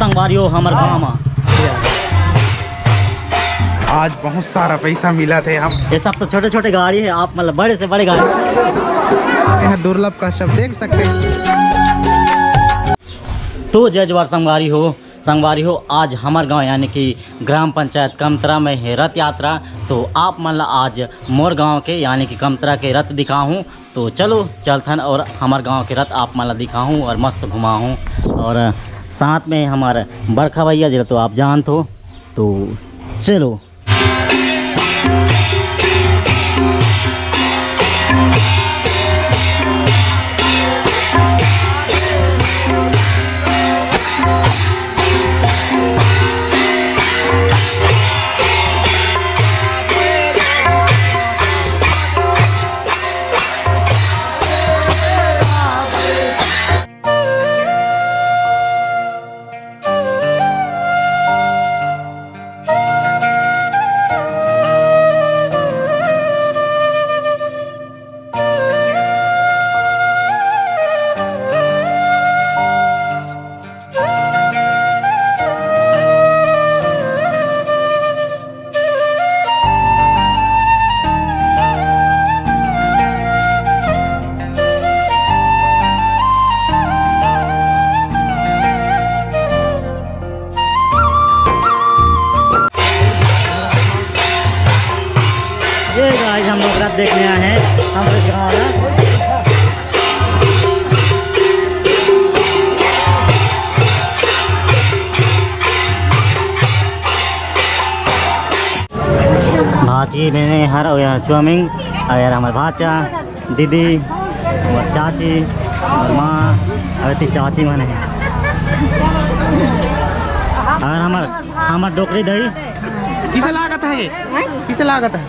संगवारियों हमारे गाँव में आज बहुत सारा पैसा मिला थे हम। ये सब तो छोटे छोटे गाड़ी है, आप मतलब बड़े से बड़े गाड़ी। यह दुर्लभ का शब्द देख सकते हैं। तो जय जवाहर संगवारी हो आज हमारे गांव यानी कि ग्राम पंचायत कमतरा में है रथ यात्रा। तो आप मतलब आज मोर गांव के यानी कि कमतरा के रथ दिखाऊँ। तो चलो चलथन और हमारे गांव के रथ आप मतलब दिखाऊँ और मस्त घुमाऊँ। और साथ में हमारे बड़खा भैया जी तो आप जानते हो। तो चलो ये गाइस हम लोग रथ देखने आए हैं हमारे गाँव में। भाची मैंने हर स्विमिंग और हमारे भाचा दीदी और चाची और माँ और चाची मैंने और हमार डोकरी दही किसे लागत है ये? किसे लागत है?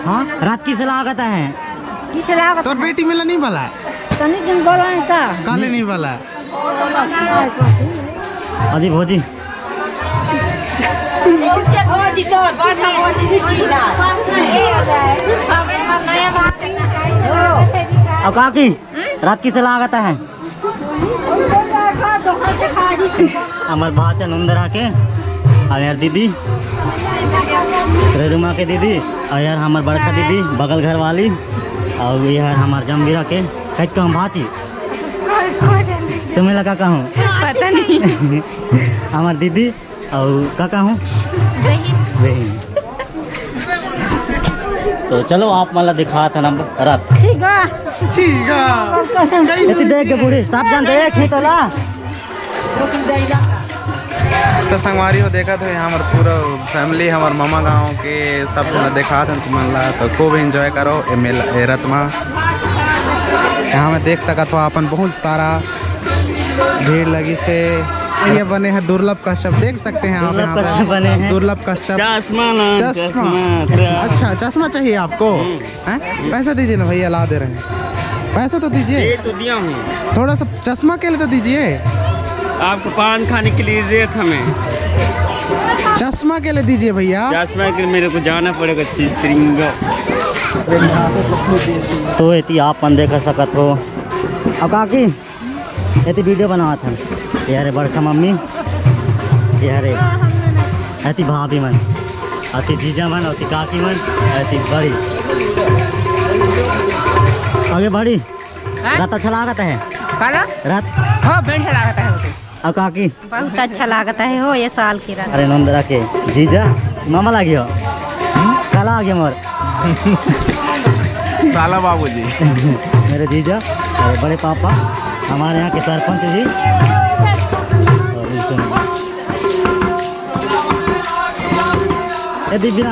हाँ रात की सलाह कहता है तो बेटी मिला नहीं वाला है? काले नहीं वाला है? अजी भोजी अब काकी रात की सलाह कहता है हमारे भाचा नंदरा के और यार दीदी रेरुमा के दीदी और यार हमारे बड़का दीदी बगल घर वाली और यार हमारे जमवीरा के कहीं कहूँ भाची तुम्हें लगा कहूँ पता नहीं। हमारे दीदी और का कहूँ वही। तो चलो आप मतलब दिखा था ना रथ देख के बूढ़ी सब जानते एक ही तो ला। तो संगवारी हो देखा था यहाँ हमारे पूरा फैमिली हमारे मामा गाँव के सब जना देखा था तुम तो खूब एंजॉय करो ए मेला ए रथ में। यहाँ में देख सका तो अपन बहुत सारा भीड़ लगी से ये बने हैं दुर्लभ का शब्द देख सकते हैं आप यहाँ पे बने हैं दुर्लभ का शब्द चश्मा। अच्छा चश्मा चाहिए आपको हैं? पैसा दीजिए ना भैया ला दे रहे हैं पैसा तो दीजिए। तो दिया हूँ थोड़ा सा चश्मा के लिए तो दीजिए। आपको पान खाने के लिए दिए थे मैं चश्मा के लिए दीजिए भैया। चश्मा के मेरे को जाना पड़ेगा तो ये आप मन देख सकत हो। अब काकी ये वीडियो बना था यार बड़का मम्मी यार ऐसी भाभी मन अति जीजा मन अति काकी मन ऐसी बड़ी आगे बड़ी रथ अच्छा लागत है रथ अब काकी बहुत अच्छा लागता है हो ये साल की रात। अरे नंदरा के जीजा मामा लागी हो काला आ गया मोर साला बाबूजी मेरे जीजा और बड़े पापा हमारे यहाँ के सरपंच जी और ये दिव्या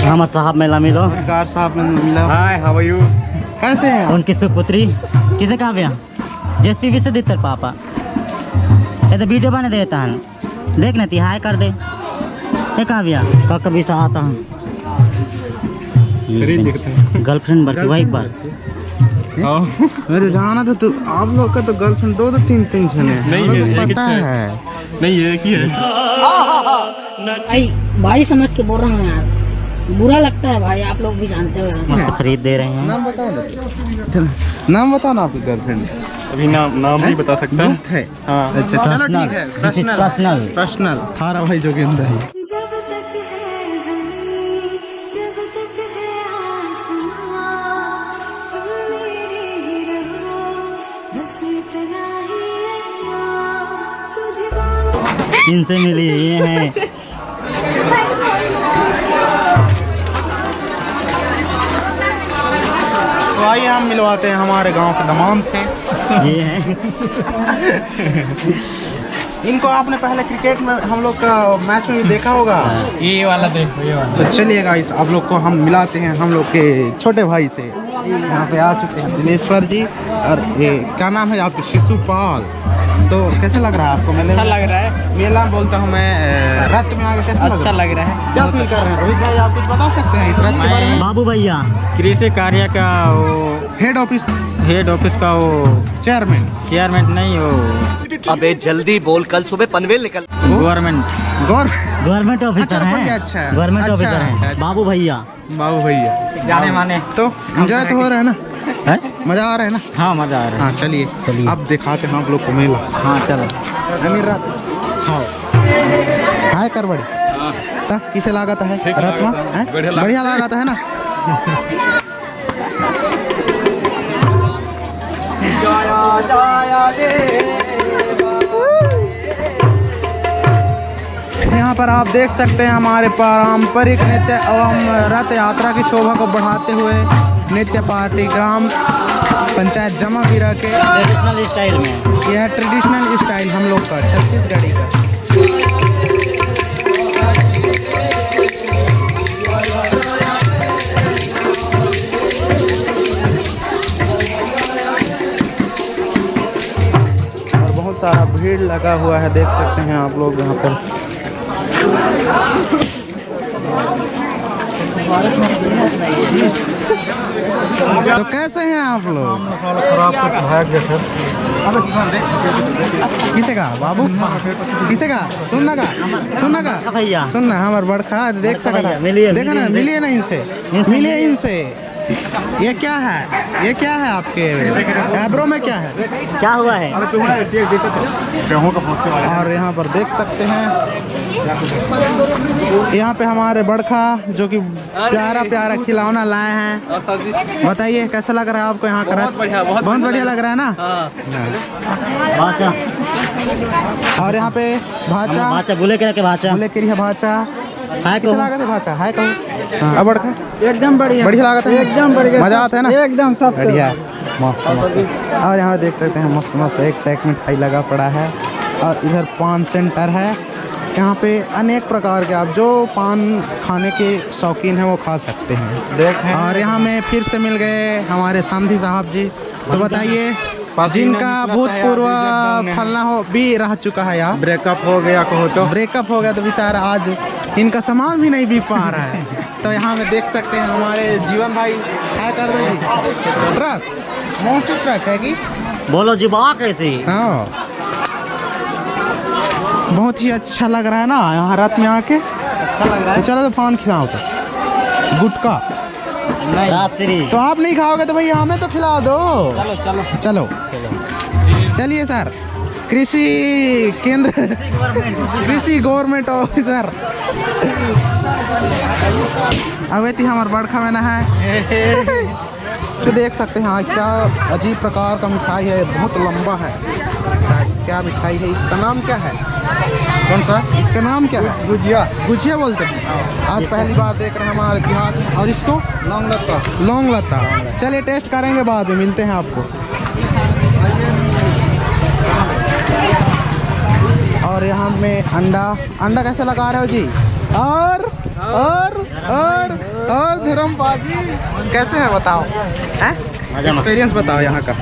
हमारे साहब मेला मिलो कार साहब में मिला। हाय हाउ आर यू कैसे हैं आप? उनकी सुपुत्री किसे कहा भैया जेसपी भी से देते पापा ये तो वीडियो बने देता है देख ना हाय कर दे ये कहा भैया का कभी सा आता हूँ गर्लफ्रेंड बल्कि वाइफ पर मैं तो जाना था तो आप लोग का तो गर्लफ्रेंड दो तीन छने नहीं, हमें एक पता ही है नहीं ये एक ही है। भाई भाई समझ के बोल रहा हूँ यार, बुरा लगता है भाई, आप लोग भी जानते हो यार। मस्त खरीद दे रहे हैं। नाम बताओ ना, नाम बताओ ना आपकी गर्लफ्रेंड। अभी नाम नहीं बता सकता। है हाँ। अच्छा चलो ठीक है। पर्सनल पर्सनल पर्सनल थारा भाई जोगिंदर। जब तक है ज़मीं, जब तक है आसमां, तुम मेरे ही रहो, बस इतना ही तुझे इनसे मिली ये हैं। तो आइए हम मिलवाते हैं हमारे गांव के तमाम से। ये हैं। इनको आपने पहले क्रिकेट में हम लोग का मैच में भी देखा होगा। ये वाला देखो, ये वाला। तो चलिए गाइस, आप लोग को हम मिलाते हैं हम लोग के छोटे भाई से। यहाँ पे आ चुके हैं दिनेश्वर जी, और ये क्या नाम है आपके, शिशुपाल। तो कैसे लग रहा है आपको? मैंने अच्छा लग रहा है। मेला बोलता हूँ मैं, रथ में आके कैसा अच्छा लग रहा है। क्या फील कर रहे हैं रोहित भाई? आप कुछ बता सकते हैं इस रथ के बारे में? बाबू भैया कृषि कार्य का वो हेड ऑफिस हेड ऑफिस का वो चेयरमैन। चेयरमैन नहीं हो, अबे जल्दी बोल, कल सुबह पनवेल निकल। गवर्नमेंट गवर्नमेंट ऑफिसर अच्छा, हैं। भैया, अच्छा है। गवर्नमेंट अच्छा ऑफिसर है। हैं बाबू भैया। बाबू भैया जाने माने। तो एंजॉय तो हो रहा है ना? है? मजा आ रहा है ना? हाँ मजा आ रहा है। हाँ चलिए चलिए। अब दिखाते हैं आप लोग को मेला। हाँ चलो। अमीर रथ हाय कर बड़ी ता किसे लागत है रथ में? बढ़िया लागत है ना? यहाँ पर आप देख सकते हैं हमारे पारंपरिक नृत्य एवं रथ यात्रा की शोभा को बढ़ाते हुए नृत्य पार्टी ग्राम पंचायत जमा पीरा के ट्रेडिशनल स्टाइल में। यह ट्रेडिशनल स्टाइल हम लोग का छत्तीसगढ़ी का। और बहुत सारा भीड़ लगा हुआ है, देख सकते हैं आप लोग यहाँ पर। तो कैसे हैं आप लोग? किसे का बाबू, किसे का? सुनना का भैया सुनना हमारे बड़खा देख सकता है। मिलिए, देखा ना, मिलिए ना इनसे, मिलिए इनसे। ये क्या है? ये क्या है आपके एब्रो में? क्या है? क्या हुआ है? और यहाँ पर देख सकते हैं, यहाँ पे हमारे बड़खा जो कि प्यारा प्यारा खिलौना लाए हैं। बताइए कैसा लग रहा है आपको यहाँ का रथ? बहुत बढ़िया लग रहा है ना? भाचा और यहाँ पे भाचा भाचा बोले के रखे भाचा बोले करी है भाचा। है कैसा लागत है भाचा? है कहूँ अब बड़खा एकदम बढ़िया, बढ़िया लागत है, एकदम बढ़िया, मजा आता है ना? एकदम सब बढ़िया मस्त मस्त। और यहाँ देख सकते हैं मस्त मस्त एक से एक मिठाई लगा पड़ा है। और इधर पान सेंटर है, यहाँ पे अनेक प्रकार के आप जो पान खाने के शौकीन हैं वो खा सकते हैं। और यहाँ में फिर से मिल गए हमारे समधी साहब जी। तो बताइए, जिनका भूतपूर्व फलना हो भी रह चुका है यहाँ, ब्रेकअप हो गया कहो तो। ब्रेकअप हो गया तो बेचारा आज इनका सामान भी नहीं बिक पा रहा है। तो यहाँ में देख सकते हैं हमारे जीवन भाई क्या कर रहे जी, ट्रक मोस्टर ट्रक है कि बोलो जी बा कैसे? हाँ बहुत ही अच्छा लग रहा है ना यहाँ रात में आके? अच्छा लग रहा है। चलो तो पान खिलाओ तो गुटका रात्रि तो आप नहीं खाओगे तो भैया हमें तो खिला दो। चलो चलिए सर, कृषि केंद्र कृषि गवर्नमेंट ऑफिसर अवेती हमारे बड़खा में ना है। तो देख सकते हैं आज क्या अजीब प्रकार का मिठाई है, बहुत लंबा है। क्या मिठाई है? इसका नाम क्या है? कौन सा? इसका नाम क्या है? गुजिया। गुजिया बोलते हैं। आज पहली बार देख रहे हैं हमारे देहात में। और इसको लौंग लता। लौंग लता। चलिए टेस्ट करेंगे, बाद में मिलते हैं आपको। और यहाँ में अंडा, अंडा कैसे लगा रहे हो जी? और धर्मपाजी कैसे है बताओ? एक्सपीरियंस बताओ यहाँ का,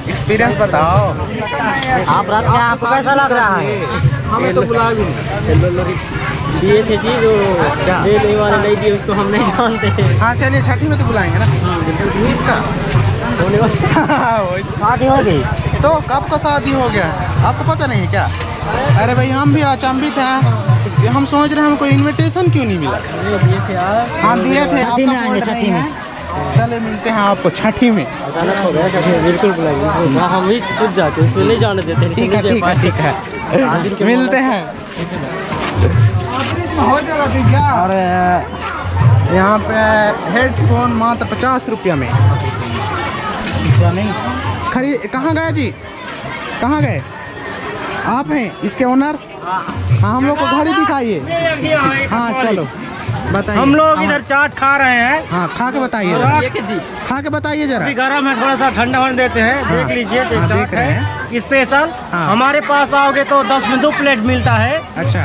एक्सपीरियंस बताओ। आप रात में आपको कैसा लग रहा है? हमें तो बुला भी नहीं। दिए थे जी जो देने वाले नहीं दिए उसको हम नहीं जानते। हाँ चलिए छठी में तो बुलाएंगे ना। इसका शादी हो गई तो कब का शादी हो गया आपको पता नहीं है क्या? अरे भाई हम भी अचंभित हैं, हम सोच रहे हैं हमको इनविटेशन क्यों नहीं मिला। हाँ दिए थे, छठी में आएंगे, छठी में। चले मिलते हैं आपको छठी में। अचानक हो गया छठी में, बिल्कुल बुलाएंगे। हम ही खुद जाते हैं, इसमें नहीं जाने देते। ठीक है ठीक है ठीक है, मिलते हैं। और यहाँ पे हेडफोन मात्र 50 रुपया में खरीद। कहाँ गए जी, कहाँ गए आप? हैं इसके ओनर? हाँ हम लोग को घर ही दिखाइए। हाँ चलो बताइए। हम लोग इधर चाट खा रहे हैं। हाँ खा के बताइए, खा के बताइए जरा। गरम में थोड़ा सा ठंडा होने देते हैं। हाँ, देख लीजिए, हाँ, चाट देख रहे है स्पेशल। हाँ। हमारे पास आओगे तो 10 में 2 प्लेट मिलता है। अच्छा,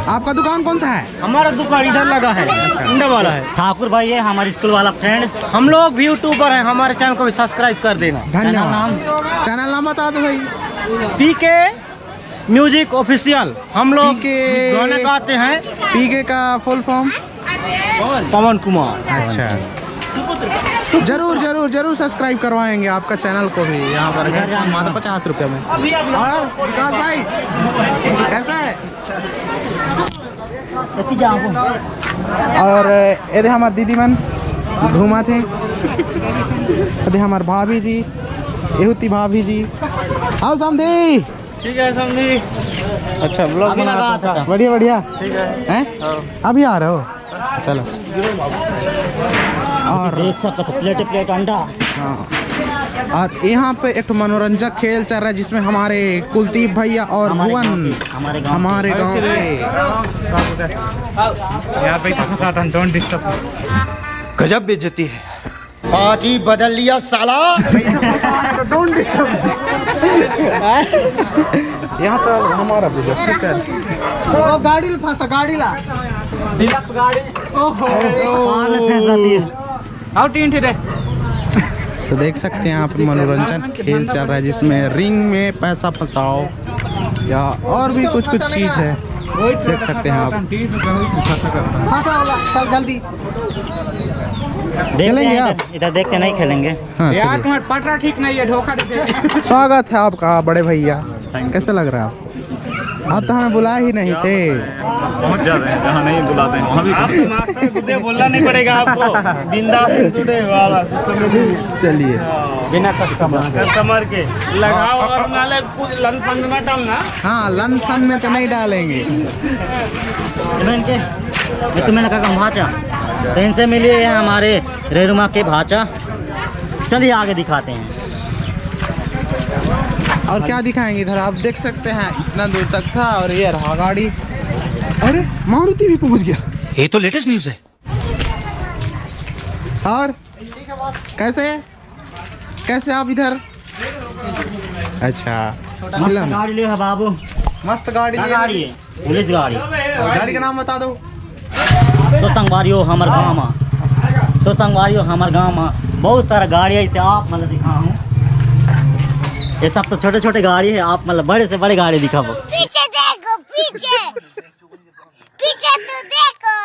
आपका दुकान कौन सा है? हमारा दुकान इधर लगा है, इंडा वाला है। ठाकुर भाई है हमारे स्कूल वाला फ्रेंड। हम लोग भी यूट्यूबर हैं, हमारे चैनल को भी सब्सक्राइब कर देना। धन्यवाद। चैनल नाम बता दो भाई। PK music official. हम लोग PK गाने गाते हैं। पीके का फुल फॉर्म? पवन कुमार। अच्छा, जरूर जरूर जरूर सब्सक्राइब करवाएंगे आपका चैनल को भी। यहाँ पर है मात्र 50 रुपये में। और विकास भाई कैसा है? और ये हमारे दीदी मन घूमा थे, ये हमारे भाभी जी, एहुती भाभी जी। आओ समझी। ठीक है समझी। अच्छा ब्लॉग बना था। बढ़िया बढ़िया। ठीक है हैं? अभी आ रहे हो? चलो। और देख सकते हो प्लेट अंडा। हाँ, और यहाँ पे एक मनोरंजक खेल चल रहा है जिसमें हमारे कुलदीप भैया और भुवन हमारे गांव के यहाँ पे डोंट डिस्टर्ब। गजब बेइज्जती है। पार्टी बदल लिया साला। Don't disturb. यहाँ तो हमारा भी है। गाड़ी फंसा, गाड़ी ला डिलक्स गाड़ी। आओ तीन ठेरे। तो देख सकते हैं यहाँ पर मनोरंजन खेल चल रहा है जिसमें रिंग में पैसा फंसाओ या और भी कुछ कुछ चीज़ है, देख सकते हैं आप। चल जल्दी खेलेंगे आप? इधर देख के नहीं खेलेंगे। हाँ यार चलिए। तुम्हारा पटरा ठीक नहीं है, धोखा देते। स्वागत है आपका बड़े भैया। कैसे लग रहा है आप? आप तो हमें बुलाए ही नहीं थे। पहुंच जाते हैं जहाँ नहीं बुलाते हैं वहाँ भी। मास्टर बुद्धे बोलना नहीं पड़ेगा आपको। बिंदास टुडे वाला चलिए बिना कस्टमर के लगाओ और नाले कुछ लन फंड में डालना। हाँ लन फन में तो नहीं डालेंगे। ये तो मैंने कहा भाचा, तो इनसे मिलिए हैं हमारे रेरुमा के भाचा। चलिए आगे दिखाते हैं। और क्या दिखाएंगे इधर आप देख सकते हैं, इतना दूर तक था और ये रहा गाड़ी। अरे मारुति भी पहुंच गया। ये तो लेटेस्ट न्यूज है। और कैसे कैसे आप इधर? अच्छा मस्त गाड़ी लियो है बाबू, मस्त गाड़ी क्या लिया। गाड़ी है? पुलिस गाड़ी। गाड़ी का नाम बता दो। तो संगवारियो हमारे गाँव में, तो संगवारियो हमारे गाँव में बहुत सारा गाड़ी है। इसे आप मतलब दिखाऊँ, ये सब तो छोटे छोटे गाड़ी है। आप मतलब बड़े से बड़े गाड़ी दिखाओ। पीछे देखो, पीछे पीछे तो देखो।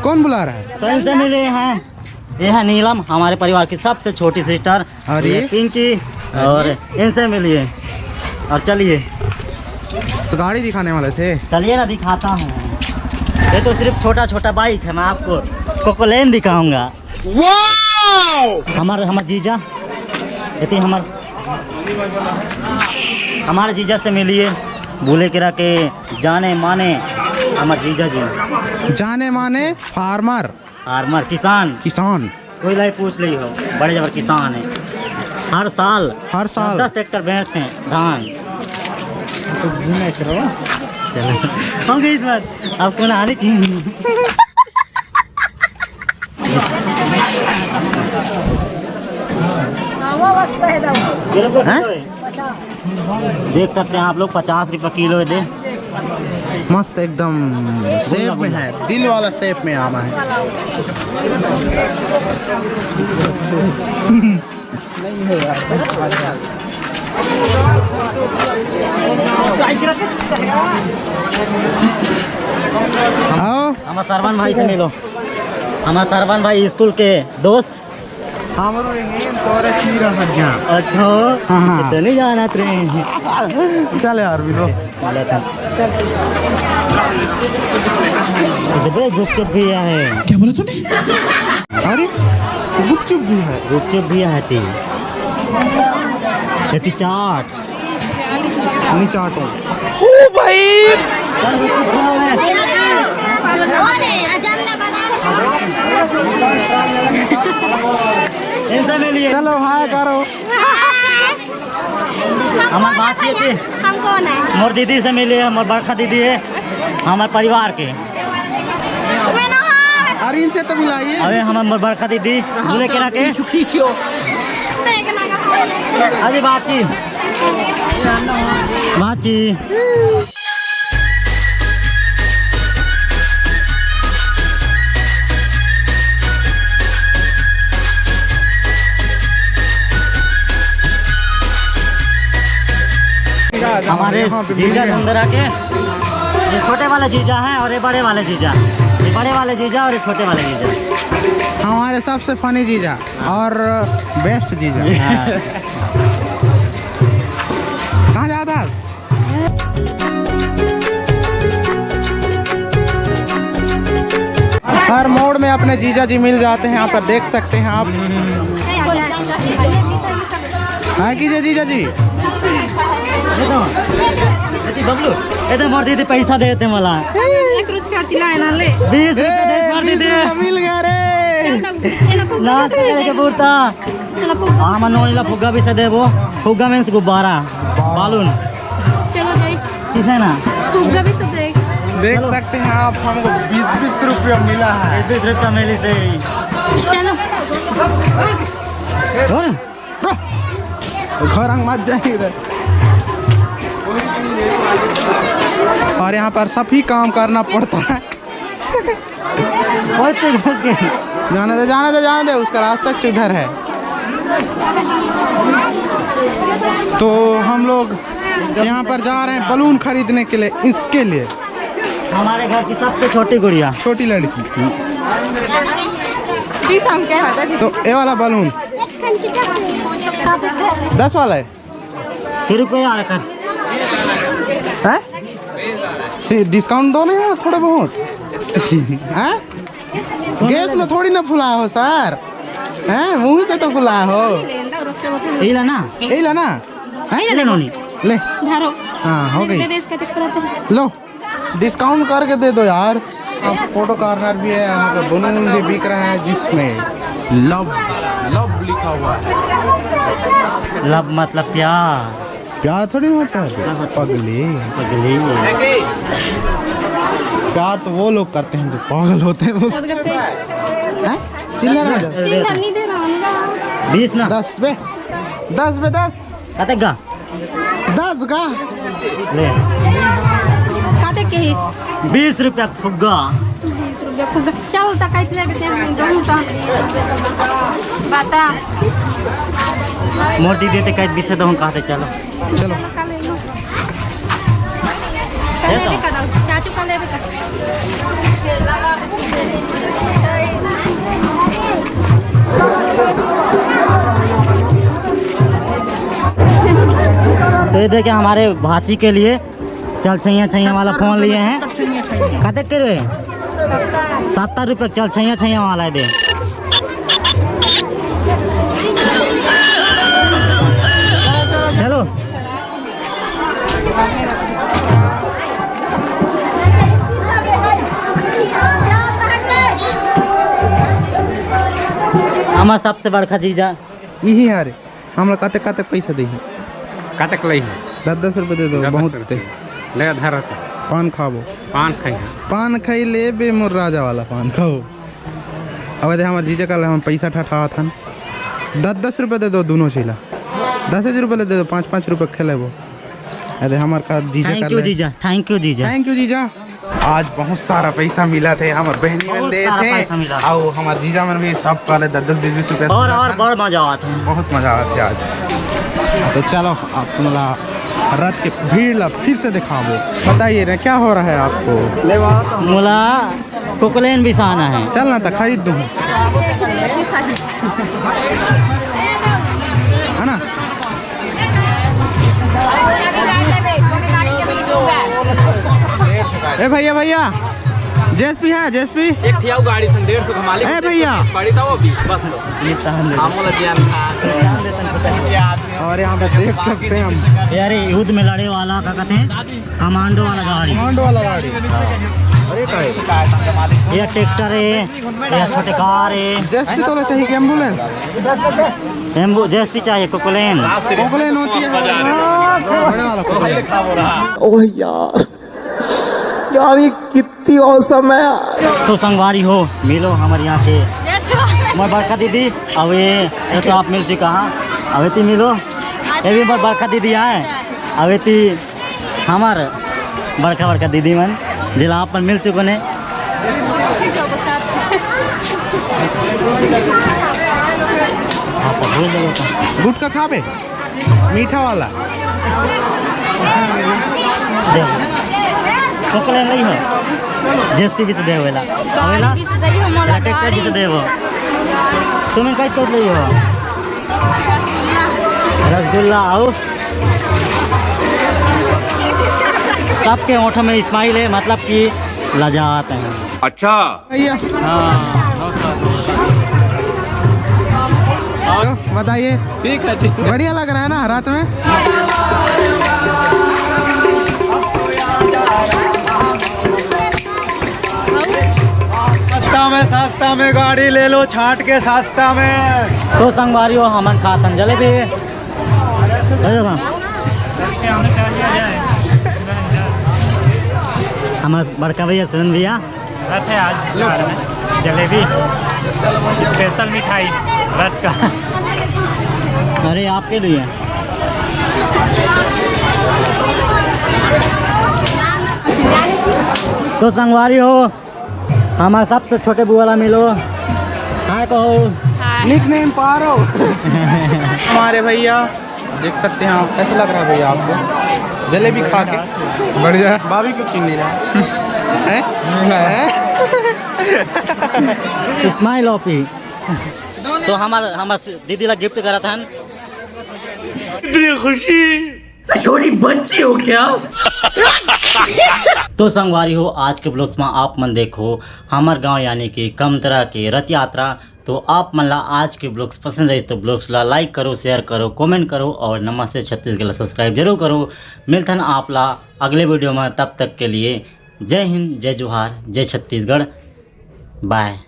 कौन बुला रहा है? तो इनसे मिले हैं, ये है नीलम, हमारे परिवार की सबसे छोटी सिस्टर। और ये पिंकी, और इनसे मिलिए और चलिए। तो गाड़ी दिखाने वाले थे। चलिए ना दिखाता हूँ। ये तो सिर्फ छोटा छोटा बाइक है, मैं आपको कोकोलेन दिखाऊंगा। हमारे जीजा ये हमारे जीजा से मिलिए। भूले किरा के जाने माने हमारे जीजा जी, जाने माने फार्मर किसान। कोई लाई पूछ ली हो, बड़े जबर किसान है। हर साल 10 ट्रैक्टर बेचते हैं धान। हो गई इस बार आपको नहाने की। देख सकते हैं आप लोग 50 रुपये किलो दे। मस्त एकदम सेफ में है, दिल वाला सेफ में आमा है। आओ हमारे सरवन भाई से मिलो। हमारे सरवन भाई स्कूल के दोस्त, हमारो ये तोरे चीरा हज्जा अच्छा हाँ। इतने जाना ट्रेन चल यार बिलो बड़े गुपचुप भी है। अरे गुपचुप भी है गुपचुप भी है ती चाट नीचे हटो इनसे मिलिए चलो हाय करो हमारे बात ये थी हम कौन है? मोर दीदी से मिली है, मोर बड़का दीदी है हमारे परिवार के। अरे इनसे तो मिलाइए अरे हमारे मोर बड़का दीदी बोले के रखे अरे बाची बाची हमारे जीजा सुंदरा के ये छोटे वाले जीजा हैं और ये बड़े वाले जीजा, ये बड़े वाले जीजा और ये छोटे वाले जीजा हमारे सबसे फनी जीजा और बेस्ट जीजा कहाँ जाता है? हर मोड़ में अपने जीजा जी मिल जाते हैं, यहाँ पर देख सकते हैं आप। हाँ कीजिए जीजा जी। बबलू ये तो मोर दीदी पैसा देते मला 1 रोज खाती ना ना ले 20 रुपए दे मोर दीदी मिल गया रे ना तेरे के पूरता हाँ मन नोनीला फुग्गा भी से देबो फुग्गा मीन्स गुब्बारा बालून चलो भाई किसे ना फुग्गा भी सब देख सकते हैं आप, हमको 20-20 रुपया मिला है। 20 रुपया मिली से चलो घर अंग मत जाइए। और यहाँ पर सभी काम करना पड़ता है। जाने दे उसका रास्ता उधर है। तो हम लोग यहाँ पर जा रहे हैं बलून खरीदने के लिए, इसके लिए हमारे घर की सबसे छोटी गुड़िया छोटी लड़की। तो ये वाला बलून 10 वाला है फिर रुपये आ रखा है। डिस्काउंट दो ना थोड़ा बहुत हैं? गैस में थोड़ी ना फुला हो सर, हैं मुँह से तो फुला हो। यही ला ना यही ला ना ले नोनी ले। धारो हाँ हो गई। दे इसका टिकट लो डिस्काउंट करके दे दो यार। अब फोटो कॉर्नर भी है, यहाँ पे बलून भी बिक रहा है जिसमें लव लव लिखा हुआ है। लब मतलब प्यार, प्यार थोड़ी ना होता है पगली। पगली प्यार तो वो लोग करते हैं जो पागल होते हैं। हैं? चिल्ला रहा है। नहीं दे रहा 20 ना 10 पे 10 कतेगा 10 का ले काते के ही 20 रुपया फुग्गा 20 रुपया फुग्गा चल ता काट ले के हम रहू ता बता मोटी देते कह 20 से तो हम कहते चलो चलो का ले लो कले भी का दो चाचू का ले भी का तो ये देखिए हमारे भाची के लिए चल छैया वाला फोन लिए हैं। कते के रे 70 रुपये चल छैया वाला दे। चलो हमारा सबसे बड़का जीजा यही है रे। हम लोग काते काते पैसा दी काटक लई है 10 रुपये दे दो बहुत ते। ले धर रहता पान खाबो पान खाई पान खाई ले बे मोर राजा वाला पान खाओ। अब दे हमारे जीजा कल हम पैसा ठठा था 10 रुपये दे दो दोनों चीला 10 रुपये दे दो 5 रुपये खेले वो। अरे हमारे का जीजा थैंक यू जीजा थैंक यू जीजा थैंक यू जीजा। आज बहुत सारा पैसा मिला थे, हमारे बहनी में दे थे और हमारे जीजा में भी सब काले 10-20 रुपये और बड़ मजा आता है। बहुत मजा आती है आज। तो चलो आप तुम्हारा रथ के भीड़ ला फिर से दिखाओ, बताइए ना क्या हो रहा है आपको। मोला कोकलेन भी साना है। चल ना तो खरीद दूँ, है ना। ए भैया भैया जेएसपी है, जेएसपी एक थी आओ गाड़ी सन 150 घमा ले। ए भैया गाड़ी था वो 20 बस ये तान आमोला जान था। और यहाँ पे देख सकते हैं हम यार युद्ध में लड़े वाला क्या कहते हैं, कमांडो वाला गाड़ी, कमांडो वाला गाड़ी। अरे का है? ये ट्रैक्टर है, ये छोटे कार है। जेएसपी तो चाहिए कि एम्बुलेंस? जेएसपी चाहिए, कोकलेन कोकलेन होती है बड़े वाला कोकलेन। ओह यार, यार ये कितनी औसम है यार। तो संगवारी हो मिलो हमारे यहाँ के मैं बड़का दीदी। अब ये तो आप मिल चुका हाँ, अब ती मिलो, ये भी बड़का दीदी आए। अब ती हमार बड़का बड़का दीदी मन जिला आप मिल चुके ने। गुटखा खाबे मीठा वाला कोकलेन नहीं हो, जेएसपी भी तो दे वेला अवेला ट्रैक्टर भी तो देवो। तुम्हें कई तो नहीं हो रसगुल्ला आओ। सबके होठों में स्माइल है, मतलब कि लजात हैं। अच्छा भैया हाँ बताइए। ठीक है, ठीक है। बढ़िया लग रहा है ना रात में। सस्ता में गाड़ी ले लो, छाट के सस्ता में। तो संगवारी हो हमन खातन जलेबी हमारे बड़का भैया सुन भैया रथ है आज जलेबी स्पेशल मिठाई रथ का। अरे आपके लिए तो संगवारी हो हमारे सबसे छोटे बुआ वाला मिलो। हाय कहो, निकनेम पारो। हमारे भैया देख सकते हैं आप, कैसा लग रहा है भैया आपको जलेबी खा के? बढ़िया। भाभी क्यों छीन नहीं रहा है? Smile OP. तो हमारा दीदी ला गिफ्ट करा था खुशी, छोटी बच्ची हो क्या। तो संगवारी हो आज के ब्लॉग्स में आप मन देखो हमार गांव यानी कि कमतरा के रथ यात्रा। तो आप मन ला आज के ब्लॉग्स पसंद आए तो ब्लॉग्स ला लाइक करो, शेयर करो, कमेंट करो और नमस्ते छत्तीसगढ़ ला सब्सक्राइब जरूर करो। मिलता है आप ला अगले वीडियो में, तब तक के लिए जय हिंद, जय जोहार, जय छत्तीसगढ़, बाय।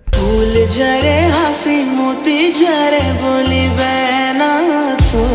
फूल जरे हंसी मोती जरे बोली बहना तो